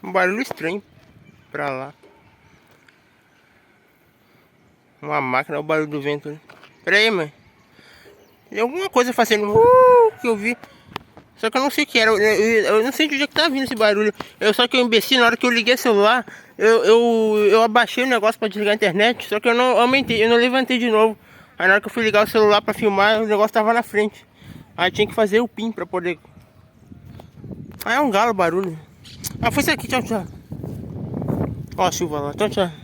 Um barulho estranho pra lá. Uma máquina, o barulho do vento, né? Pera aí, mãe. Tem alguma coisa fazendo que eu vi. Só que eu não sei o que era. Eu não sei de onde é que tá vindo esse barulho. Só que eu imbecil, na hora que eu liguei o celular, eu abaixei o negócio pra desligar a internet. Só que eu não aumentei, eu não levantei de novo. Aí na hora que eu fui ligar o celular pra filmar, o negócio tava na frente. Aí tinha que fazer o PIN pra poder. Ah, é um galo o barulho. Ah, foi isso aqui, tchau, tchau. Ó a chuva lá, tchau, tchau.